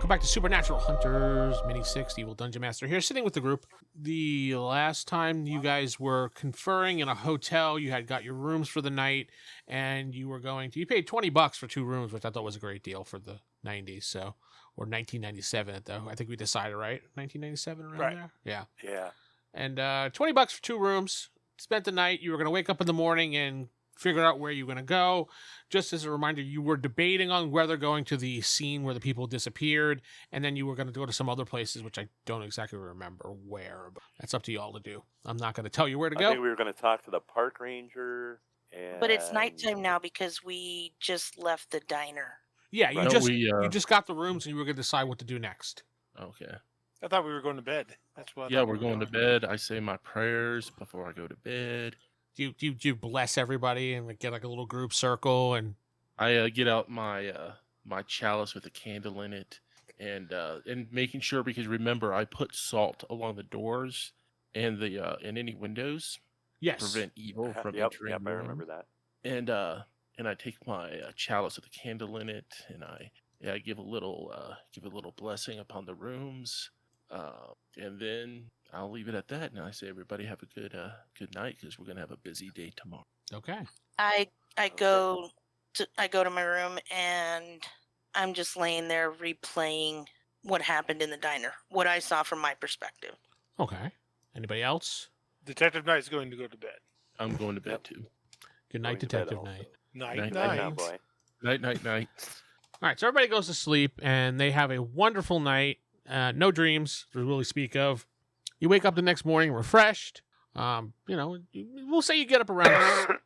welcome back to Supernatural Hunters, Mini 6, Evil Dungeon Master here, sitting with the group. The last time you guys were conferring in a hotel, you had got your rooms for the night, and you paid $20 for 2 rooms, which I thought was a great deal for the 90s, so, or 1997, though. I think we decided, right? 1997 around there? Yeah. Yeah. And $20 for 2 rooms, spent the night, you were going to wake up in the morning and figure out where you're going to go. Just as a reminder, you were debating on whether going to the scene where the people disappeared, and then you were going to go to some other places, which I don't exactly remember where, but that's up to y'all to do. I'm not going to tell you where to go. I think we were going to talk to the park ranger. But it's nighttime now because we just left the diner. Yeah, you just got the rooms, and you were going to decide what to do next. Okay. I thought we were going to bed. That's what. Yeah, we're going to bed. I say my prayers before I go to bed. Do you bless everybody and get like a little group circle? And I get out my my chalice with a candle in it, and making sure, because remember I put salt along the doors and the and any windows. Yes. Prevent evil from entering. Yep, I remember that. And I take my chalice with a candle in it, and I give a little blessing upon the rooms, and then I'll leave it at that, and I say everybody have a good night, because we're gonna have a busy day tomorrow. Okay. I go to my room, and I'm just laying there replaying what happened in the diner, what I saw from my perspective. Okay. Anybody else? Detective Knight's going to go to bed. I'm going to bed too. Good night, Detective Knight. Night. Boy. Night. All right, so everybody goes to sleep, and they have a wonderful night. No dreams to really speak of. You wake up the next morning refreshed. We'll say you get up around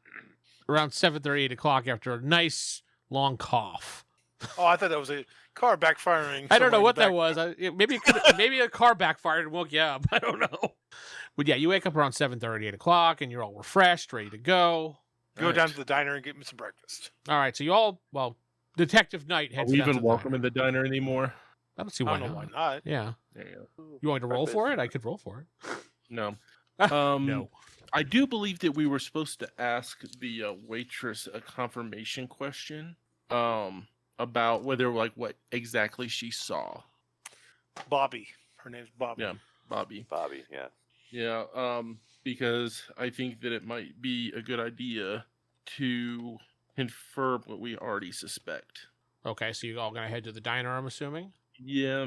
7:30, 8 o'clock after a nice long cough. Oh, I thought that was a car backfiring. I don't know what that was. Maybe a car backfired and woke you up. I don't know. But yeah, you wake up around 7:30, 8 o'clock, and you're all refreshed, ready to go. Go down to the diner and get me some breakfast. All right, so Detective Knight heads Are we down to even the welcome diner. in the diner anymore? I don't see I why don't know not. why not. Yeah. There you go. You want me to roll for it? I could roll for it. No. No. I do believe that we were supposed to ask the waitress a confirmation question about whether, like, what exactly she saw. Bobby. Her name's Bobby. Yeah, Bobby. Bobby, yeah. Yeah, because I think that it might be a good idea to confirm what we already suspect. Okay, so you're all going to head to the diner, I'm assuming? Yeah.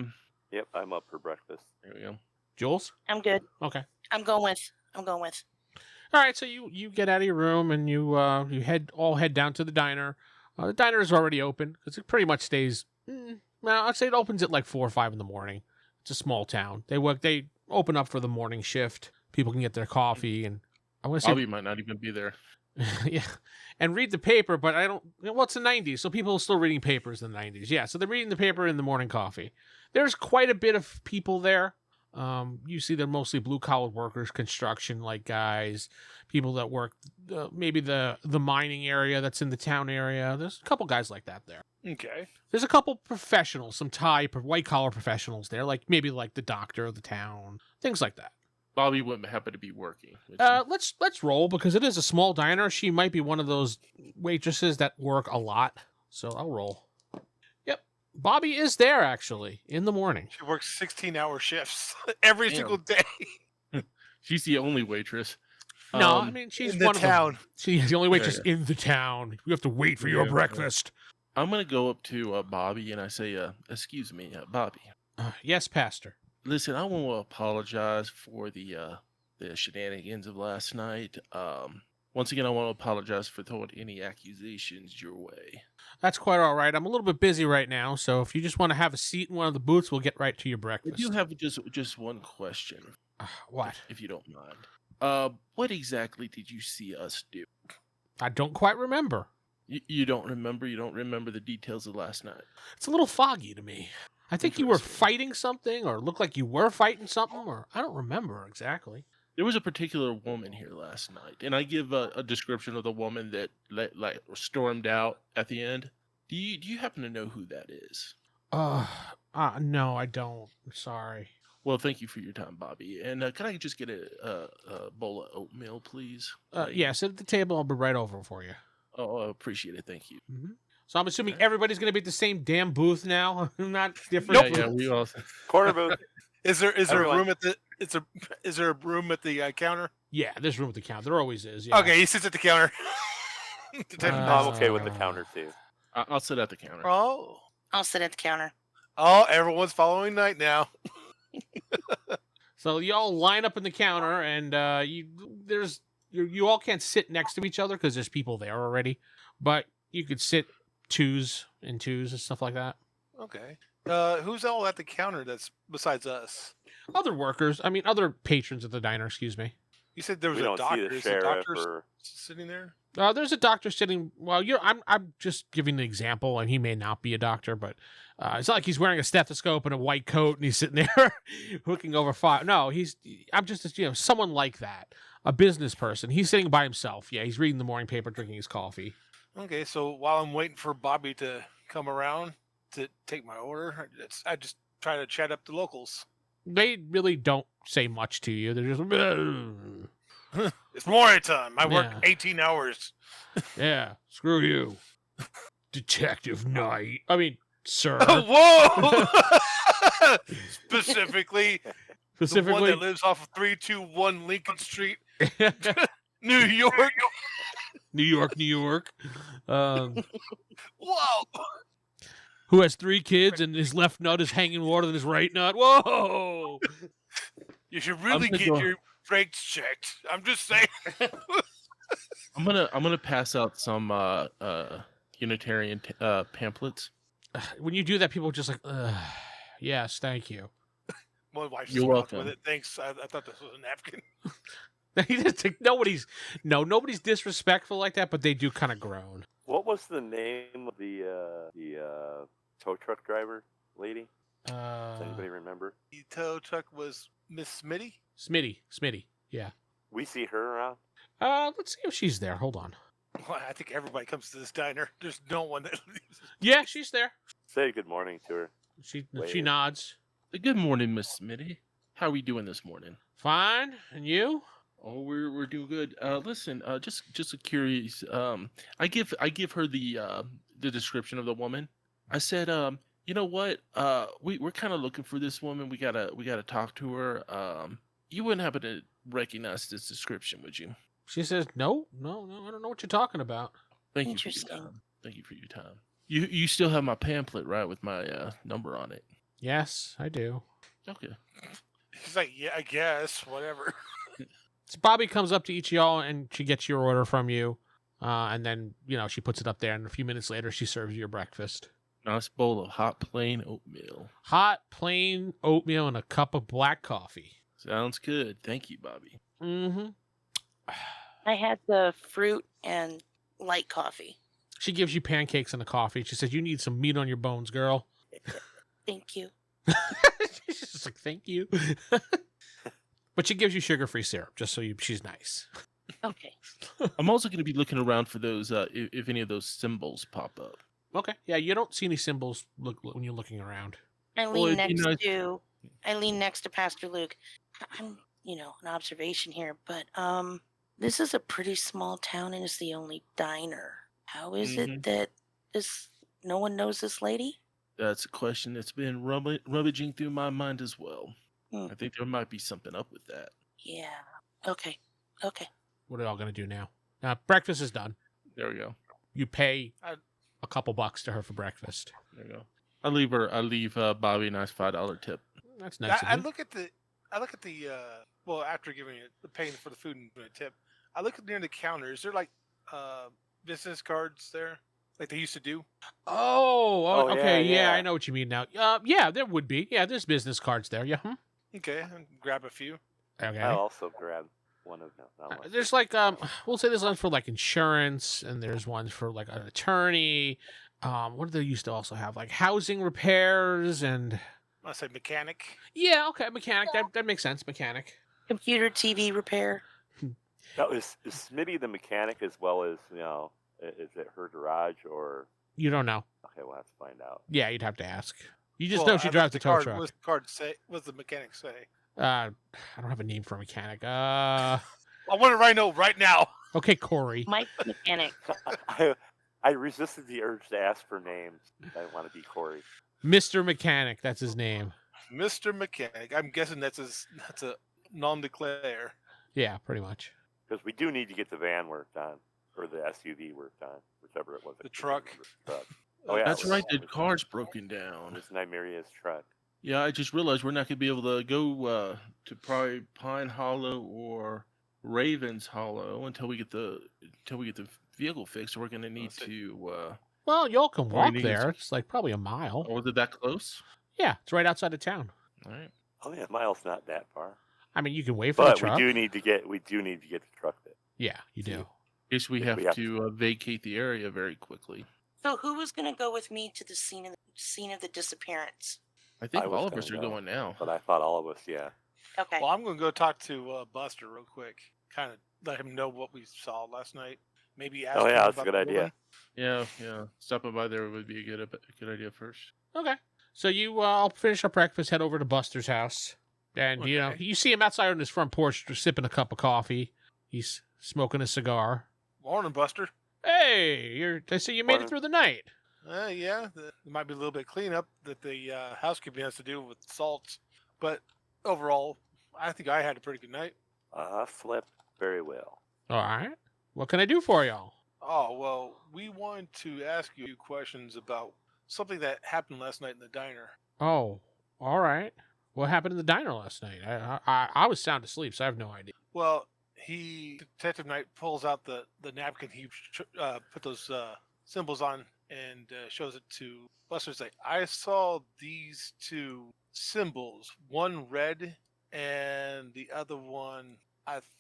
Yep, I'm up for breakfast. There we go. Jules? I'm good. Okay. I'm going with. All right, so you get out of your room and you head down to the diner. The diner is already open because it pretty much stays. I'd say it opens at like 4 or 5 in the morning. It's a small town. They open up for the morning shift. People can get their coffee, and I want to say Bobby might not even be there. yeah, and read the paper. But I don't. Well, it's the 90s, so people are still reading papers in the 90s. Yeah, so they're reading the paper in the morning coffee. There's quite a bit of people there. You see they're mostly blue-collar workers, construction-like guys, people that work maybe the mining area that's in the town area. There's a couple guys like that there. Okay. There's a couple professionals, some white-collar professionals there, maybe the doctor of the town, things like that. Bobby wouldn't happen to be working. Let's roll, because it is a small diner. She might be one of those waitresses that work a lot, so I'll roll. Bobby is there, actually, in the morning. She works 16-hour shifts every single day. She's the only waitress. No, I mean, she's in one the town. of them. She's the only waitress in the town. You have to wait for your breakfast. I'm going to go up to Bobby, and I say, excuse me, Bobby. Yes, Pastor. Listen, I want to apologize for the shenanigans of last night. Once again, I want to apologize for throwing any accusations your way. That's quite all right. I'm a little bit busy right now, so if you just want to have a seat in one of the booths, we'll get right to your breakfast. I do have just one question. What? If you don't mind. What exactly did you see us do? I don't quite remember. You don't remember? You don't remember the details of last night? It's a little foggy to me. I think you were fighting something, or looked like you were fighting something, or I don't remember exactly. There was a particular woman here last night, and I give a description of the woman that stormed out at the end. Do you happen to know who that is? No, I don't. I'm sorry. Well, thank you for your time, Bobby. And can I just get a bowl of oatmeal, please? Yeah, sit at the table. I'll be right over for you. Oh, I appreciate it. Thank you. Mm-hmm. So I'm assuming Okay. everybody's going to be at the same damn booth now, not different. Yeah, we all. Corner booth. Is there a Everyone. room at the is there a room at the counter? Yeah, there's room at the counter. There always is. Yeah. Okay, he sits at the counter. To take No, the I'm message. okay with the counter too. I'll sit at the counter. Oh, I'll sit at the counter. everyone's following night now. So you all line up in the counter, and you all can't sit next to each other because there's people there already, but you could sit twos and stuff like that. Okay. Who's all at the counter that's besides us? Other workers, I mean, other patrons at the diner. Excuse me. You said there was We a don't see doctor. the Is the sheriff doctor or sitting there? There's a doctor sitting. Well, I'm just giving an example, and he may not be a doctor, but it's not like he's wearing a stethoscope and a white coat and he's sitting there hooking over fire. No, I'm just someone like that, a business person. He's sitting by himself. Yeah, he's reading the morning paper, drinking his coffee. Okay, so while I'm waiting for Bobby to come around to take my order, I just try to chat up the locals. They really don't say much to you. They're just It's morning time. I work Yeah. 18 hours. yeah, screw you, Detective Knight. I mean, sir. Whoa! Specifically, the one Specifically, that lives off of 321 Lincoln Street, New York. New York, New York. Whoa! Who has 3 kids and his left nut is hanging lower than his right nut. Whoa! You should really gonna get go- your brakes checked. I'm just saying. I'm gonna pass out some Unitarian pamphlets. When you do that, people are just like, ugh, yes, thank you. My wife You're smiled with welcome. it. Thanks. I thought this was a napkin. nobody's disrespectful like that, but they do kind of groan. what was the name of the tow truck driver lady? Does anybody remember? The tow truck was Miss Smitty. Smitty. Yeah. We see her around. Let's see if she's there. Hold on. Well, I think everybody comes to this diner. There's no one that leaves. Yeah, she's there. Say good morning to her. She Wave. nods. Good morning, Miss Smitty. How are we doing this morning? Fine, and you? Oh, we're doing good. Listen, just a curious. I give her the description of the woman. I said, you know what? We're kind of looking for this woman. We gotta talk to her. You wouldn't happen to recognize this description, would you? She says, no, I don't know what you're talking about. Thank you for your Interesting. time. Thank you for your time. You still have my pamphlet, right, with my number on it? Yes, I do. Okay. He's like, yeah, I guess, whatever. So Bobby comes up to each of y'all, and she gets your order from you. And then, she puts it up there, and a few minutes later, she serves you your breakfast. Nice bowl of hot plain oatmeal. Hot, plain oatmeal and a cup of black coffee. Sounds good. Thank you, Bobby. Mm-hmm. I had the fruit and light coffee. She gives you pancakes and a coffee. She says, you need some meat on your bones, girl. Thank you. She's just like, thank you. But she gives you sugar-free syrup, just so she's nice. Okay. I'm also going to be looking around for those, if any of those symbols pop up. Okay. Yeah, you don't see any symbols when you're looking around. I Well, lean it'd be next to Pastor Luke. I'm, an observation here, but this is a pretty small town and it's the only diner. How is Mhm. it that no one knows this lady? That's a question that's been rummaging through my mind as well. Hmm. I think there might be something up with that. Yeah. Okay. What are y'all going to do now? Breakfast is done. There we go. You pay I- a couple bucks to her for breakfast. There we go. I leave Bobby a nice $5 tip. That's nice I of you. look at the well, after giving it the paying for the food and a tip, I look at near the counter. Is there like business cards there, like they used to do? Oh, yeah, okay. Yeah, yeah. I know what you mean now. Yeah, there would be. Yeah, there's business cards there. Yeah. Okay, and grab a few. Okay. I also grabbed one of them. Not one. There's like we'll say there's ones for like insurance, and there's ones for like an attorney. What do they used to also have? Like housing repairs and I say mechanic. yeah, okay, mechanic. That makes sense. Mechanic. Computer TV repair. Now, is Smitty the mechanic as well as is it her garage or? You don't know. Okay, we'll have to find out. Yeah, you'd have to ask. You just Well, know she I drives looked the at tow card. truck. What's the card say? What's the mechanic say? I don't have a name for a mechanic. I want to know right now. Okay, Corey. Mike mechanic. I I resisted the urge to ask for names. I didn't want to be Corey. Mr. Mechanic, that's his name. Mr. Mechanic. I'm guessing that's a non-declare. Yeah, pretty much. Because we do need to get the van worked on, or the SUV worked on, whichever it was. The truck. Oh yeah, That's it was- right. The it was- car's broken down. It's Nymeria's truck. Yeah, I just realized we're not gonna be able to go to probably Pine Hollow or Ravens Hollow until we get the vehicle fixed. We're gonna need to. Well, y'all can Or you walk need there. to- It's like probably a mile. Oh, is it that close? Yeah, it's right outside of town. All right. Oh yeah, mile's not that far. I mean, you can wait for the But truck. we do need to get the truck fixed. Yeah, you do. In case we have We have to vacate the area very quickly. So who was going to go with me to the scene of the disappearance? I think I was all of gonna us are go. going now. But I thought all of us, yeah. Okay. Well, I'm going to go talk to Buster real quick. Kind of let him know what we saw last night. Maybe ask Oh him yeah, that's a about good the idea. woman. Yeah. Stopping by there would be a good idea first. Okay. So you all finish up breakfast, head over to Buster's house. And, you know, Okay. you see him outside on his front porch sipping a cup of coffee. He's smoking a cigar. Morning, Buster. Hey, I see you made it Morning. through the night. Yeah, there might be a little bit of cleanup that the housekeeping has to do with salts. But overall, I think I had a pretty good night. Slept very well. All right. What can I do for y'all? Oh, well, we wanted to ask you a few questions about something that happened last night in the diner. Oh, all right. What happened in the diner last night? I was sound asleep, so I have no idea. Well, Detective Knight pulls out the napkin he put those symbols on and shows it to Buster. It's like, I saw these two symbols, one red and the other one,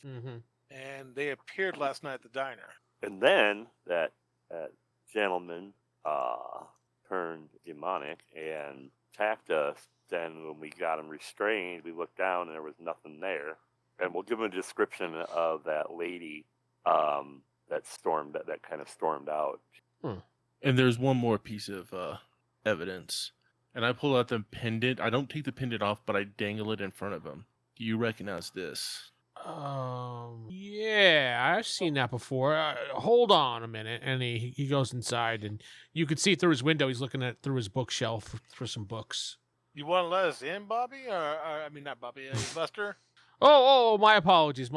Mm-hmm. and they appeared last night at the diner. And then that gentleman turned demonic and attacked us. Then when we got him restrained, we looked down and there was nothing there. And we'll give him a description of that lady that kind of stormed out. And there's one more piece of evidence. And I pull out the pendant. I don't take the pendant off, but I dangle it in front of him. Do you recognize this? Yeah, I've seen that before. Hold on a minute. And he goes inside, and you can see through his window, he's looking through his bookshelf for some books. You want to let us in, Bobby? Or I mean, not Bobby, Buster? Oh, my apologies.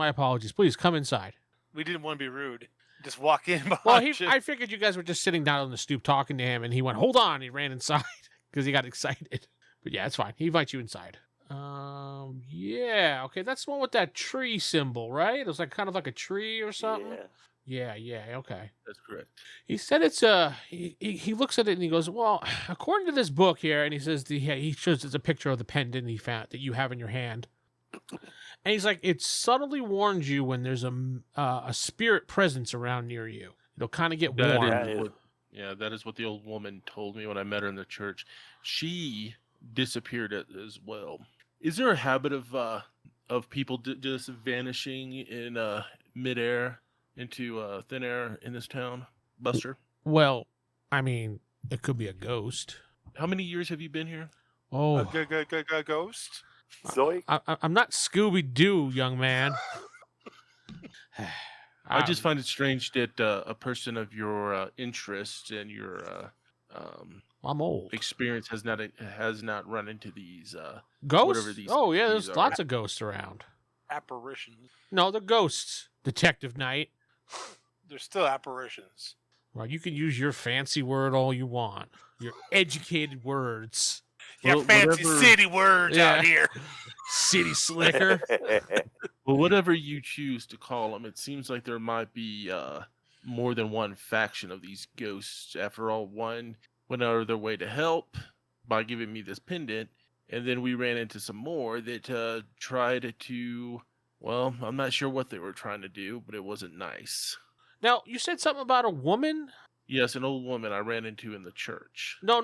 Please come inside. We didn't want to be rude. Just walk in behind Well, you. I figured you guys were just sitting down on the stoop talking to him, and he went, hold on. He ran inside because he got excited. But yeah, it's fine. He invites you inside. Yeah. Okay, that's the one with that tree symbol, right? It was like kind of like a tree or something. Yeah. Yeah. Okay. That's correct. He said it's he looks at it and he goes, well, according to this book here, and he says he shows us a picture of the pendant he found that you have in your hand, and he's like, it subtly warns you when there's a spirit presence around near you. It'll kind of get That warm. is- that is what the old woman told me when I met her in the church. She disappeared as well. Is there a habit of people just vanishing in midair into thin air in this town, Buster? Well, I mean, it could be a ghost. How many years have you been here? Oh, A ghost? Zoe? I'm not Scooby Doo, young man. I just find it strange that a person of your interest and your I'm old. experience has not run into these. Ghosts? whatever these Oh yeah, there's these are. lots of ghosts around. Apparitions. No, they're ghosts. Detective Knight. They're still apparitions. Well, you can use your fancy word all you want. Your educated words. Yeah, Well, fancy whatever- city words Yeah. out here. City slicker. Well, whatever you choose to call them, it seems like there might be more than one faction of these ghosts. After all, one went out of their way to help by giving me this pendant, and then we ran into some more that tried to. Well, I'm not sure what they were trying to do, but it wasn't nice. Now, you said something about a woman? Yes, an old woman I ran into in the church. No.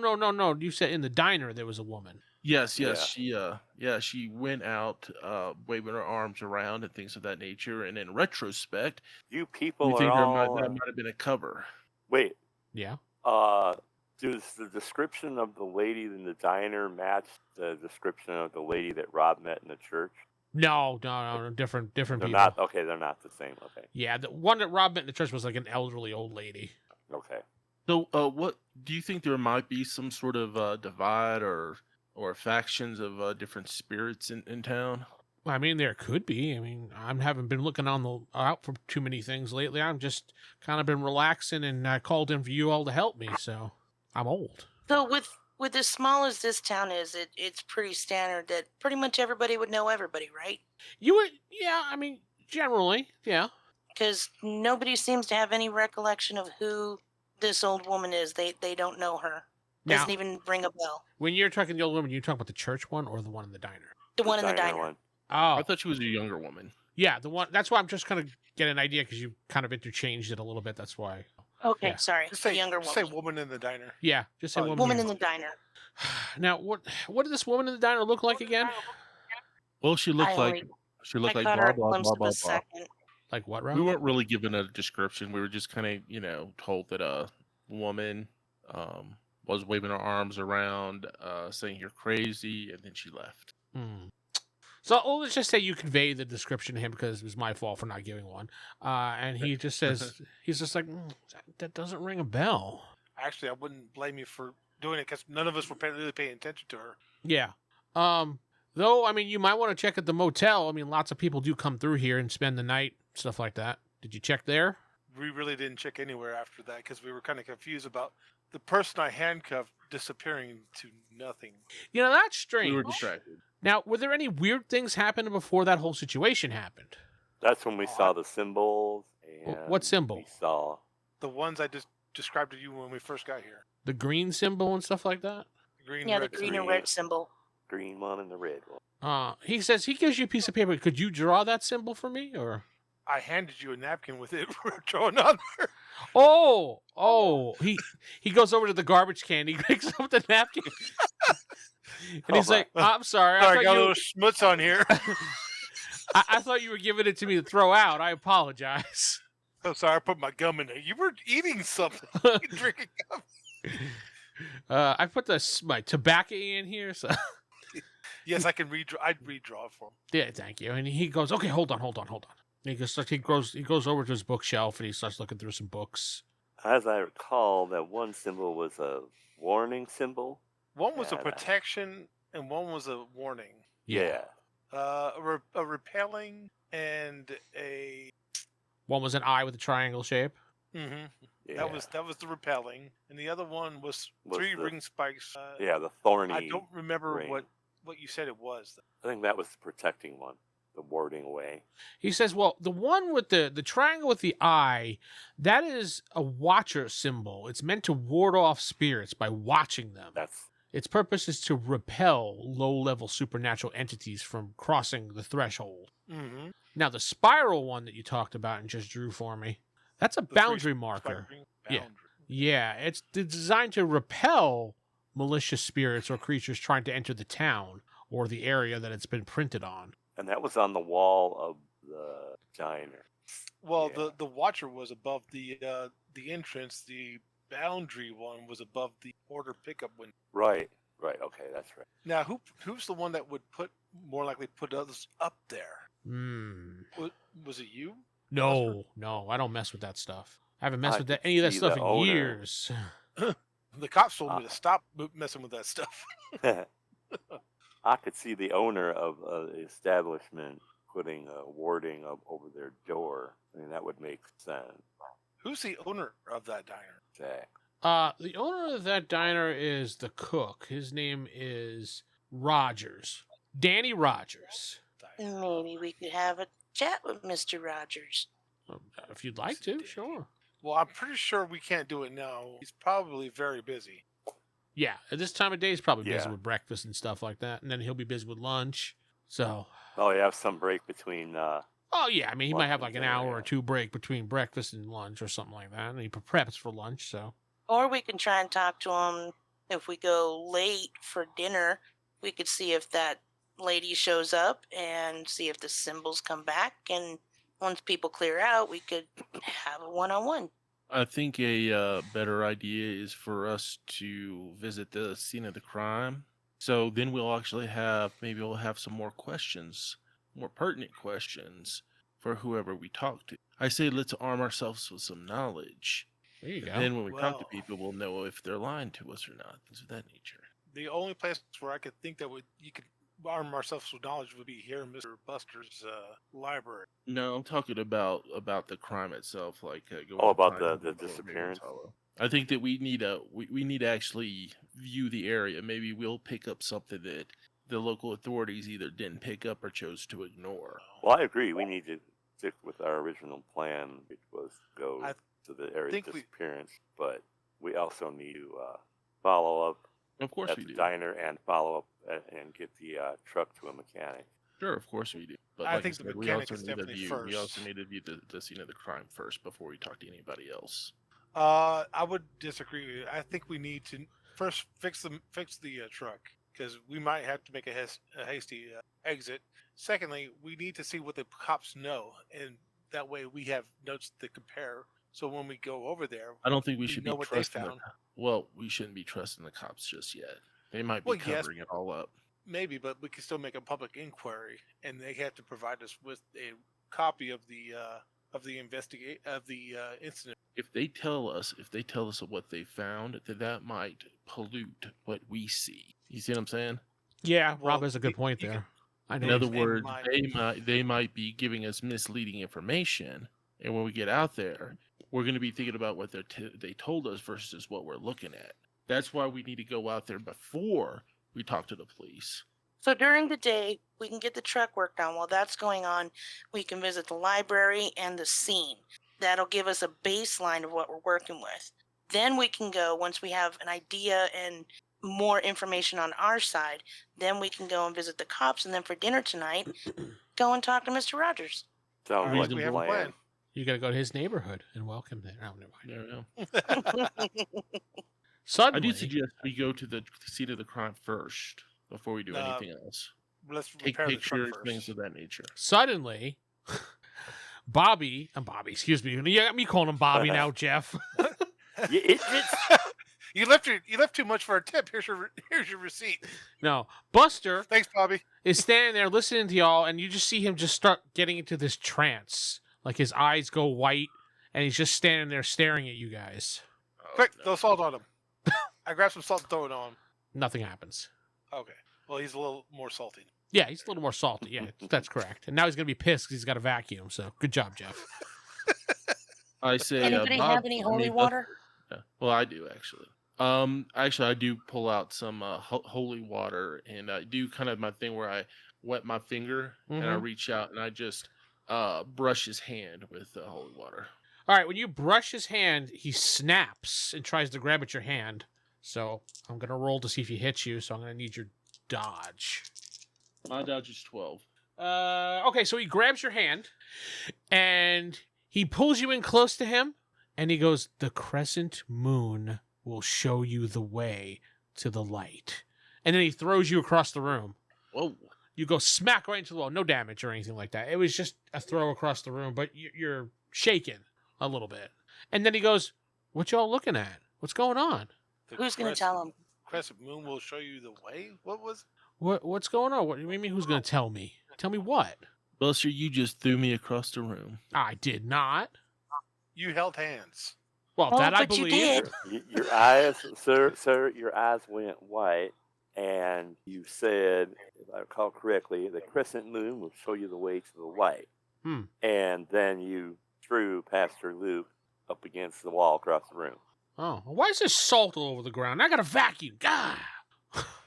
You said in the diner there was a woman. Yes, Yeah. she went out waving her arms around and things of that nature. And in retrospect, You we people think are there all... might have been a cover. Wait, Yeah. does the description of the lady in the diner match the description of the lady that Rob met in the church? No. Different They're people. not, okay, they're not the same, okay. Yeah, the one that Rob met in the church was like an elderly old lady. Okay. So, what do you think there might be some sort of divide or factions of different spirits in town? I mean, there could be. I mean, I haven't been looking on the out for too many things lately. I'm just kind of been relaxing, and I called in for you all to help me. So I'm old. So with as small as this town is, it's pretty standard that pretty much everybody would know everybody, right? You would, yeah. I mean, generally, yeah. Because nobody seems to have any recollection of who this old woman is. They don't know her. Now, Doesn't even ring a bell. when you're talking the old woman, you talking about the church one or the one in the diner? The one in the diner. one. Oh, I thought she was a younger woman. yeah, the one. That's why I'm just kind of get an idea because you kind of interchanged it a little bit. That's why. Okay, Yeah. sorry. Just The say, younger just woman. say woman in the diner. Yeah, just say Oh, woman. Woman in the diner. Now, what did this woman in the diner look like again? Well, she looked I like only- she looked I like caught blah her a blah glimpse blah of blah a blah. second. Like what, We Rob? weren't really given a description. We were just kind of, told that a woman was waving her arms around, saying you're crazy, and then she left. Hmm. So let's just say you convey the description to him because it was my fault for not giving one. And he just says, he's just like, that doesn't ring a bell. Actually, I wouldn't blame you for doing it because none of us were really paying attention to her. Yeah. Though, I mean, you might want to check at the motel. I mean, lots of people do come through here and spend the night, stuff like that. Did you check there? We really didn't check anywhere after that because we were kind of confused about the person I handcuffed disappearing to nothing. You know, that's We strange. were distracted. Now, were there any weird things happening before that whole situation happened? That's when we Oh, saw the symbols. And What symbol? We saw The ones I just described to you when we first got here. The green symbol and stuff like that? The green, Yeah, the red, green and green. red symbol. green one and the red one. He says he gives you a piece of paper. Could you draw that symbol for me, or? I handed you a napkin with it. We're drawing on there. Oh, he goes over to the garbage can. He picks up the napkin, and he's Oh, like, "I'm sorry, Sorry, I got a little thought schmutz on here. I thought you were giving it to me to throw out. I apologize." I'm sorry, I put my gum in there. You were eating something. Drinking gum. I put my tobacco in here, so Yes, I can redraw. I'd redraw it for him. yeah, thank you. And he goes, "Okay, hold on." And he goes over to his bookshelf and he starts looking through some books. As I recall, that one symbol was a warning symbol. One was a Yeah. protection and one was a warning. Yeah. A repelling and a. One was an eye with a triangle shape. Mm-hmm. Yeah. That was the repelling, and the other one was Was three the- ring spikes. Yeah, the thorny. I don't remember ring. what you said it was. I think that was the protecting one, the warding away. He says, "Well, the one with the triangle with the eye, that is a watcher symbol. It's meant to ward off spirits by watching them. That's Its purpose is to repel low-level supernatural entities from crossing the threshold. Mm-hmm. Now, the spiral one that you talked about and just drew for me, that's a boundary marker. Yeah. Boundary. Yeah, it's designed to repel malicious spirits or creatures trying to enter the town or the area that it's been printed on. and that was on the wall of the diner. Well, Yeah. the watcher was above the entrance. The boundary one was above the order pickup window. Right. Okay, that's right. Now, who's the one that would more likely put others up there? Was it you? No, I don't mess with that stuff. I haven't messed I with could any of that see stuff the in owner. years. The cops told me to stop messing with that stuff. I could see the owner of the establishment putting a warding up over their door. I mean, that would make sense. Who's the owner of that diner? Jack. The owner of that diner is the cook. His name is Rogers. Danny Rogers. Maybe we could have a chat with Mr. Rogers. If you'd like to, sure. Well, I'm pretty sure we can't do it now. He's probably very busy. Yeah, at this time of day, he's probably busy Yeah. with breakfast and stuff like that, and then he'll be busy with lunch. So, Oh, you have some break between. oh yeah, I mean, he might have like an Lunch and hour dinner, or yeah. two break between breakfast and lunch or something like that, and he preps for lunch. So, Or we can try and talk to him if we go late for dinner. We could see if that lady shows up and see if the symbols come back. And once people clear out, we could have a one-on-one. I think a better idea is for us to visit the scene of the crime. So then we'll actually we'll have some more questions, more pertinent questions for whoever we talk to. I say let's arm ourselves with some knowledge There you go. Then when we talk to Well- people, we'll know if they're lying to us or not. Things of that nature. The only place where I could think that you could arm ourselves with knowledge would be here in Mr. Buster's library. No, I'm talking about the crime itself, like going Oh, to about find the people disappearance? in Hallow. I think that we need to actually view the area. Maybe we'll pick up something that the local authorities either didn't pick up or chose to ignore. Well, I agree. We need to stick with our original plan, which was go I to the area of think we- disappearance. But we also need to follow up Of course at we the do. diner and follow up and get the truck to a mechanic. Sure, of course we do. But I like think the said, mechanic we is also need to definitely view. We also first. need to view the scene of the crime first before we talk to anybody else. I would disagree with you. I think we need to first fix the truck because we might have to make a hasty exit. Secondly, we need to see what the cops know, and that way we have notes to compare. So when we go over there, I don't think we we should know be what they trusting. found. Well, we shouldn't be trusting the cops just yet. They might be Well, yes. covering it all up. Maybe, but we can still make a public inquiry, and they have to provide us with a copy of the incident. If they tell us what they found, then that might pollute what we see. You see what I'm saying? Yeah, Well, Rob has a good point you there. I know. In other in words, my- they might be giving us misleading information, and when we get out there, we're going to be thinking about what they told us versus what we're looking at. That's why we need to go out there before we talk to the police. So during the day, we can get the truck worked on. While that's going on, we can visit the library and the scene. That'll give us a baseline of what we're working with. Then we can go, once we have an idea and more information on our side, then we can go and visit the cops. And then for dinner tonight, go and talk to Mr. Rogers. Sounds Alright, like we a have a plan. plan. You got to go to his neighborhood and welcome there. Oh, never mind. No. Suddenly, I do suggest we go to the scene of the crime first before we do anything else. Let's Take repair the truck pictures, first. things of that nature. suddenly, Bobby, excuse me. You got me calling him Bobby now, Jeff. You left too much for a tip. Here's your receipt. No, Buster Thanks, Bobby. is standing there listening to y'all, and you just see him just start getting into this trance. Like his eyes go white, and he's just standing there staring at you guys. Oh, Quick, no. throw salt on him. I grabbed some salt and throw it on him. Nothing happens. Okay. Well, he's a little more salty. Yeah, he's a little more salty. Yeah, that's correct. And now he's going to be pissed because he's got a vacuum. So good job, Jeff. I say, Anybody Bob, have any holy Buster- water? Yeah. Well, I do actually. Actually, I do pull out some holy water, and I do kind of my thing where I wet my finger and I Mhm. reach out and I just brush his hand with the holy water. All right, when you brush his hand, he snaps and tries to grab at your hand. So I'm going to roll to see if he hits you. So I'm going to need your dodge. My dodge is 12. Okay, so he grabs your hand and he pulls you in close to him and he goes, "The crescent moon will show you the way to the light." And then he throws you across the room. Whoa. You go smack right into the wall. No damage or anything like that. It was just a throw across the room, but you're shaken a little bit. And then he goes, "What y'all looking at? What's going on? The Who's going to tell him? Crescent Moon will show you the way? What was... What's going on? What do you mean who's going to tell me? Tell me what?" Buster, you just threw me across the room. I did not. You held hands. Well, Oh, that I but you believe. did. Your eyes, sir, your eyes went white, and you said, if I recall correctly, the crescent moon will show you the way to the light. Hmm. And then you threw Pastor Luke up against the wall across the room. Oh, why is there salt all over the ground? I got a vacuum. God.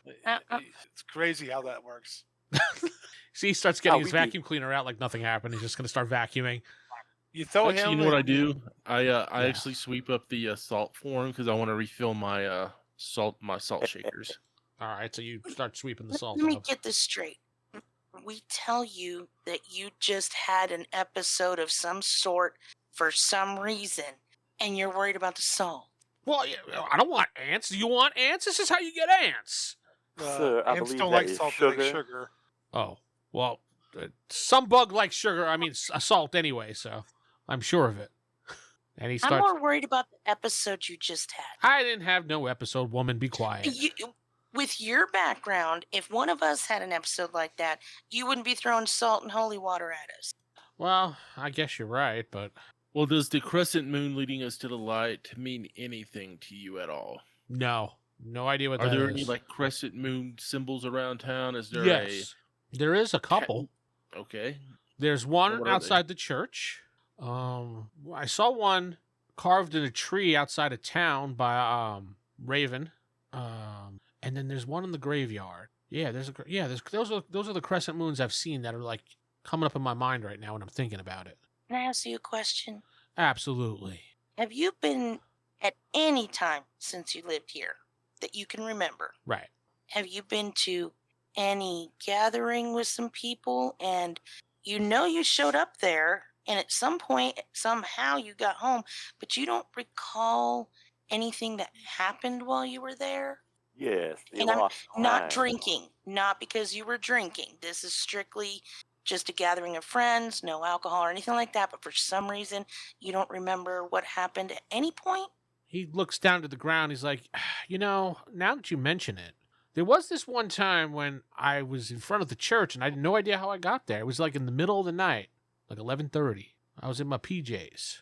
It's crazy how that works. See, he starts getting Oh, his we do. vacuum cleaner out like nothing happened. He's just going to start vacuuming. You throw Actually, you him... know what I and- do? I actually sweep up the salt for him because I want to refill my salt shakers. All right, so you start sweeping the salt Let me off. get this straight. We tell you that you just had an episode of some sort for some reason, and you're worried about the salt. Well, I don't want ants. Do you want ants? This is how you get ants. Sir, I ants believe don't that like is salt, they like sugar. sugar. Oh, well, some bug likes sugar. I mean, salt anyway, so I'm sure of it. And he I'm starts. more worried about the episode you just had. I didn't have no episode. Woman, be quiet. With your background, if one of us had an episode like that, you wouldn't be throwing salt and holy water at us. Well, I guess you're right, but Well, does the crescent moon leading us to the light mean anything to you at all? No, no idea what Are that there is. any like crescent moon symbols around town? Is there Yes, there is a couple. Okay. There's one What are they? outside the church. I saw one carved in a tree outside of town by Raven. And then there's one in the graveyard. Yeah, there's those are the crescent moons I've seen that are like coming up in my mind right now when I'm thinking about it. Can I ask you a question? Absolutely. Have you been at any time since you lived here that you can remember? Right. Have you been to any gathering with some people and you showed up there and at some point somehow you got home, but you don't recall anything that happened while you were there? Yes, they And I'm lost not time. drinking, not because you were drinking. This is strictly just a gathering of friends, no alcohol or anything like that. But for some reason, you don't remember what happened at any point. He looks down to the ground. He's like, now that you mention it, there was this one time when I was in front of the church and I had no idea how I got there. It was like in the middle of the night, like 11:30. I was in my PJs.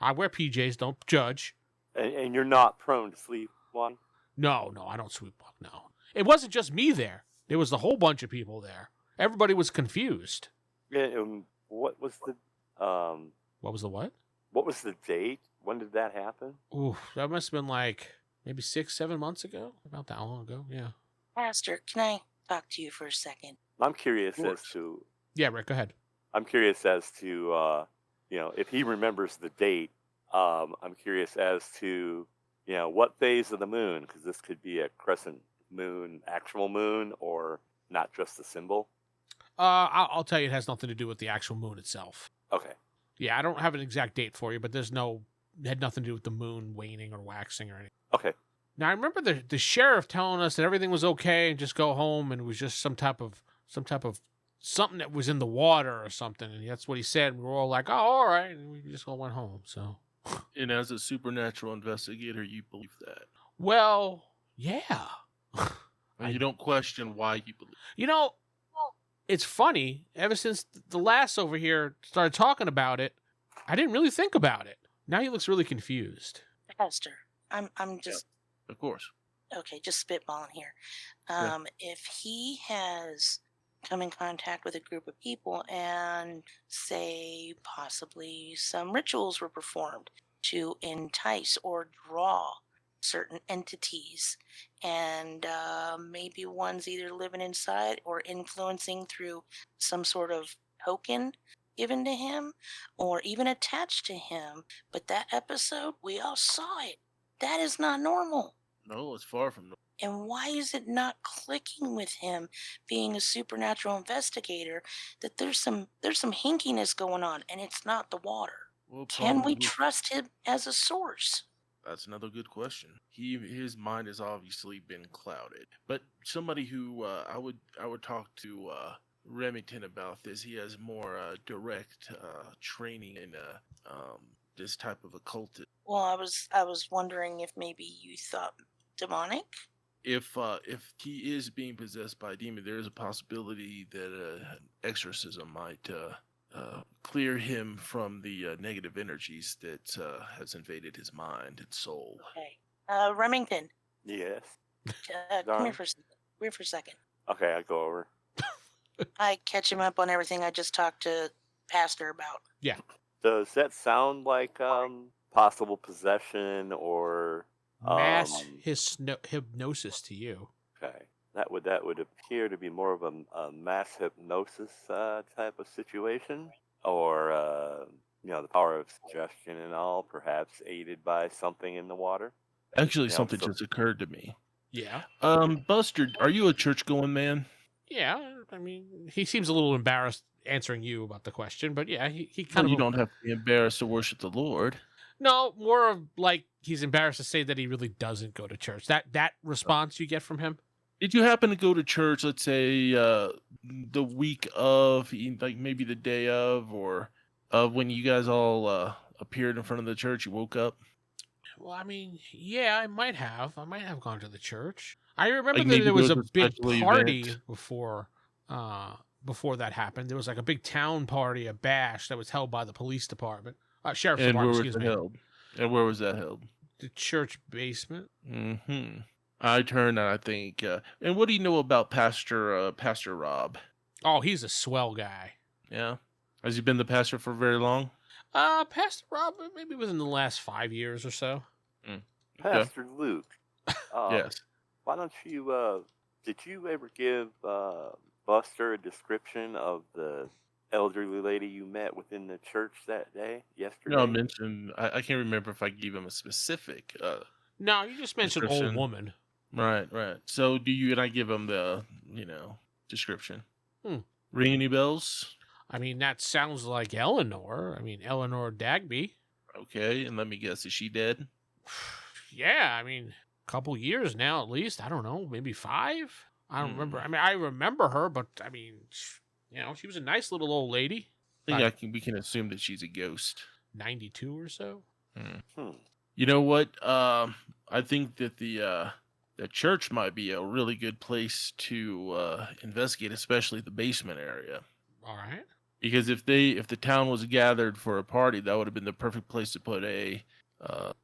I wear PJs, don't judge. And you're not prone to sleep, one? No, I don't sleepwalk, no. It wasn't just me there. There was a whole bunch of people there. Everybody was confused. And what was the What was the what? what was the date? When did that happen? Ooh, that must have been like maybe 6-7 months ago. About that long ago, yeah. Pastor, can I talk to you for a second? I'm curious Of as course. to Yeah, Rick, go ahead. if he remembers the date. I'm curious as to what phase of the moon, because this could be a crescent moon, actual moon, or not just the symbol. I'll tell you, it has nothing to do with the actual moon itself. Okay. Yeah, I don't have an exact date for you, but it had nothing to do with the moon waning or waxing or anything. Okay. Now I remember the sheriff telling us that everything was okay and just go home, and it was just some type of something that was in the water or something, and that's what he said. And we were all like, "Oh, all right," and we just all went home. So, And as a supernatural investigator, you believe that. well, yeah. And you don't question why you believe. It's funny. Ever since the lass over here started talking about it, I didn't really think about it. Now he looks really confused. Pastor, I'm just Of course. okay, just spitballing here. Yeah. If he has come in contact with a group of people and say possibly some rituals were performed to entice or draw certain entities, and maybe one's either living inside or influencing through some sort of token given to him or even attached to him, but that episode we all saw it. That is not normal. No, it's far from. And why is it not clicking with him being a supernatural investigator that there's some hinkiness going on and it's not the water? Well, Can we probably- trust him as a source? That's another good question. His mind has obviously been clouded. But somebody who I would talk to Remington about this. He has more direct training in this type of occultism. Well, I was wondering if maybe you thought demonic. If he is being possessed by a demon, there is a possibility that an exorcism might clear him from the negative energies that has invaded his mind and soul. Okay. Remington, Yes. come Darn. here for a second. Okay, I'll go over. I catch him up on everything I just talked to Pastor about. Does that sound like possible possession or Mass hypnosis to you. okay? That would appear to be more of a mass hypnosis type of situation, or the power of suggestion and all, perhaps aided by something in the water. Actually, Yeah, something so- just occurred to me. Yeah. Buster, are you a church-going man? Yeah. I mean, he seems a little embarrassed answering you about the question, but yeah, he Well, kind you of. don't have to be embarrassed to worship the Lord. No, more of like he's embarrassed to say that he really doesn't go to church. That response you get from him. Did you happen to go to church, let's say, the week of, like maybe the day of, or when you guys all appeared in front of the church, you woke up? Well, I mean, yeah, I might have gone to the church. I remember Like that maybe there was go a to a big special party event. before that happened. There was like a big town party, a bash that was held by the police department. Sheriff's And where Department, was excuse it me. held? And where was that held? The church basement. Mm-hmm. I turn and I think, and what do you know about Pastor Rob? Oh, he's a swell guy. Yeah, has he been the pastor for very long? Pastor Rob, maybe within the last 5 years or so. Okay. Pastor Luke. Yes. Why don't you? Did you ever give Buster a description of the elderly lady you met within the church that day yesterday? No, I mentioned. I can't remember if I gave him a specific No, you just mentioned old description. woman. Right. So do you and I give him the description? Hmm. Ring any bells? I mean, that sounds like Eleanor. I mean, Eleanor Dagby. Okay, and let me guess, is she dead? Yeah, I mean, a couple years now at least. I don't know, maybe 5. I don't remember. I mean, I remember her, but I mean, she was a nice little old lady. I think we can assume that she's a ghost. 92 or so. You know what? I think that the church might be a really good place to investigate, especially the basement area. All right. Because if the town was gathered for a party, that would have been the perfect place to put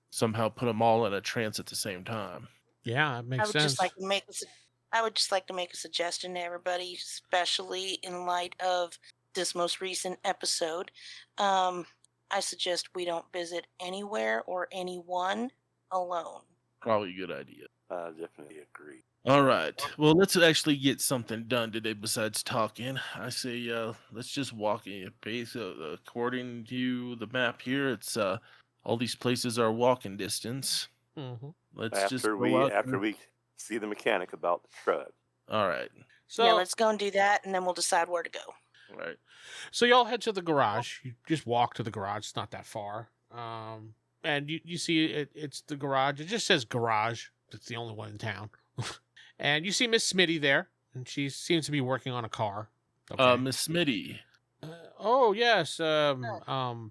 somehow put them all in a trance at the same time. Yeah, that makes sense. I would just like to make a suggestion to everybody, especially in light of this most recent episode. I suggest we don't visit anywhere or anyone alone. Probably a good idea. I definitely agree. All right. Well, let's actually get something done today besides talking. I say let's just walk in a pace. According to the map here, it's all these places are walking distance. Mm-hmm. Let's just After we see the mechanic about the truck. All right. So Yeah, let's go and do that, and then we'll decide where to go. All right. So y'all head to the garage. You just walk to the garage. It's not that far. And you see it's the garage. It just says garage. It's the only one in town. And you see Miss Smitty there, and she seems to be working on a car. Okay. Miss Smitty. Oh yes,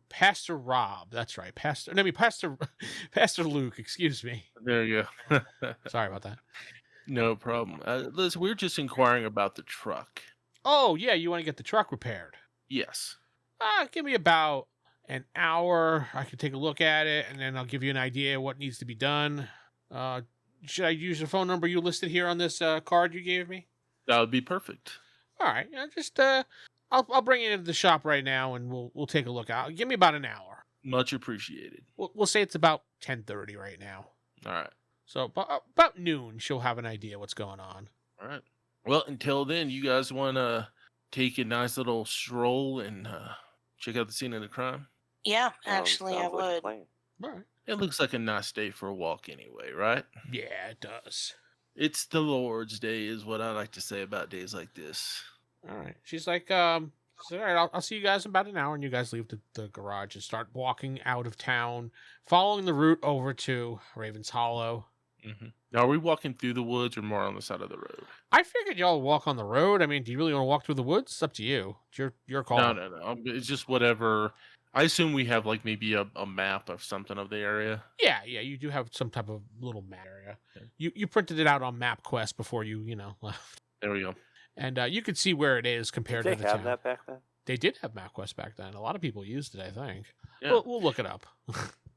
Pastor Rob. That's right, Pastor Luke. Excuse me. There you go. Sorry about that. No problem. Liz, we're just inquiring about the truck. Oh yeah, you want to get the truck repaired? Yes. Give me about an hour. I can take a look at it, and then I'll give you an idea what needs to be done. Should I use the phone number you listed here on this card you gave me? That would be perfect. All right. Just I'll bring it into the shop right now, and we'll take a look out. Give me about an hour. Much appreciated. We'll say it's about 10:30 right now. All right. So about noon, she'll have an idea what's going on. All right. Well, until then, you guys want to take a nice little stroll and check out the scene of the crime? Yeah, actually, I Sounds like a would. plan. All right. It looks like a nice day for a walk anyway, right? Yeah, it does. It's the Lord's Day is what I like to say about days like this. All right. She's like, all right, I'll see you guys in about an hour, and you guys leave the garage and start walking out of town, following the route over to Raven's Hollow. Mm-hmm. Now, are we walking through the woods or more on the side of the road? I figured y'all would walk on the road. I mean, do you really want to walk through the woods? It's up to you. It's your call. No. It's just whatever. I assume we have like maybe a map of something of the area. Yeah, you do have some type of little map area. Okay. You printed it out on MapQuest before you left. There we go. And you could see where it is compared to the Did they have town. that back then? They did have MapQuest back then. A lot of people used it, I think. Yeah. We'll look it up.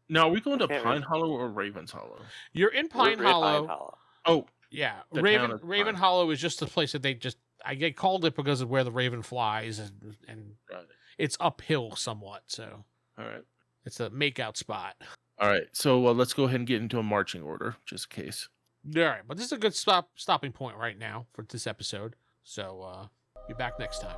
Now, are we going to can't Pine Hollow or Ravens Hollow? You're in Pine We're in Hollow. Oh, Yeah, The Raven town is Raven Pine. Hollow is just the place that I get called it because of where the Raven flies, and right. it's uphill somewhat, so All right. it's a makeout spot. All right. So let's go ahead and get into a marching order, just in case. All right, but this is a good stopping point right now for this episode. So be back next time.